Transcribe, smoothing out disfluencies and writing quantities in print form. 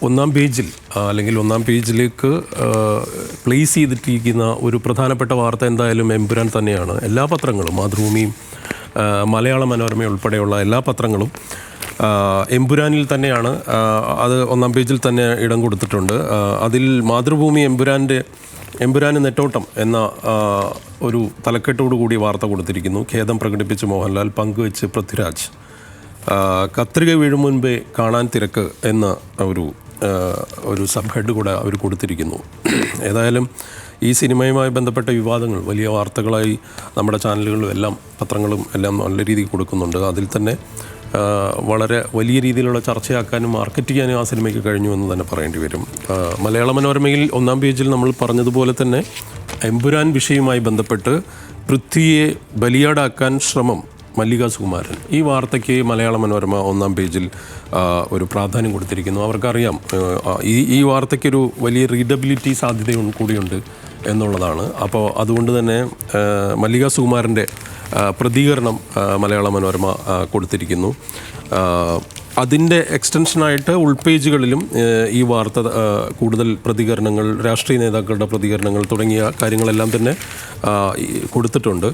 ഒന്നാം പേജിൽ അല്ലെങ്കിൽ ഒന്നാം പേജിലേക്ക് പ്ലേസ് ചെയ്തിട്ടിരിക്കുന്ന ഒരു പ്രധാനപ്പെട്ട വാർത്ത എന്തായാലും എമ്പുരാൻ തന്നെയാണ്. എല്ലാ പത്രങ്ങളും, മാതൃഭൂമിയും മലയാള മനോരമ ഉൾപ്പെടെയുള്ള എല്ലാ പത്രങ്ങളും എമ്പുരാനിൽ തന്നെയാണ്. അത് ഒന്നാം പേജിൽ തന്നെ ഇടം കൊടുത്തിട്ടുണ്ട്. അതിൽ മാതൃഭൂമി എമ്പുരാന് നെട്ടോട്ടം എന്ന ഒരു തലക്കെട്ടോടു കൂടി വാർത്ത കൊടുത്തിരിക്കുന്നു. ഖേദം പ്രകടിപ്പിച്ച് മോഹൻലാൽ, പങ്കുവെച്ച് പൃഥ്വിരാജ്, കത്രിക വീഴും മുൻപേ കാണാൻ തിരക്ക് എന്ന ഒരു സബ് ഹെഡ് കൂടെ അവർ കൊടുത്തിരിക്കുന്നു. ഏതായാലും ഈ സിനിമയുമായി ബന്ധപ്പെട്ട വിവാദങ്ങൾ വലിയ വാർത്തകളായി നമ്മുടെ ചാനലുകളിലും എല്ലാം പത്രങ്ങളും എല്ലാം നല്ല രീതിയിൽ കൊടുക്കുന്നുണ്ട്. അതിൽ തന്നെ വളരെ വലിയ രീതിയിലുള്ള ചർച്ചയാക്കാനും മാർക്കറ്റ് ചെയ്യാനും ആ സിനിമയ്ക്ക് കഴിഞ്ഞു എന്ന് തന്നെ പറയേണ്ടി വരും. മലയാള മനോരമയിൽ ഒന്നാം പേജിൽ നമ്മൾ പറഞ്ഞതുപോലെ തന്നെ എമ്പുരാൻ വിഷയവുമായി ബന്ധപ്പെട്ട് പൃഥ്വിയെ ബലിയാടാക്കാൻ ശ്രമം മല്ലിക സുകുമാരൻ, ഈ വാർത്തയ്ക്ക് മലയാള മനോരമ ഒന്നാം പേജിൽ ഒരു പ്രാധാന്യം കൊടുത്തിരിക്കുന്നു. അവർക്കറിയാം ഈ വാർത്തയ്ക്കൊരു വലിയ റീഡബിലിറ്റി സാധ്യത കൂടിയുണ്ട് എന്നുള്ളതാണ്. അപ്പോൾ അതുകൊണ്ട് തന്നെ മല്ലിക സുകുമാരൻ്റെ പ്രതികരണം മലയാള മനോരമ കൊടുത്തിരിക്കുന്നു. അതിൻ്റെ എക്സ്റ്റൻഷനായിട്ട് ഉൾപേജുകളിലും ഈ വാർത്ത കൂടുതൽ പ്രതികരണങ്ങൾ, രാഷ്ട്രീയ നേതാക്കളുടെ പ്രതികരണങ്ങൾ തുടങ്ങിയ കാര്യങ്ങളെല്ലാം തന്നെ കൊടുത്തിട്ടുണ്ട്.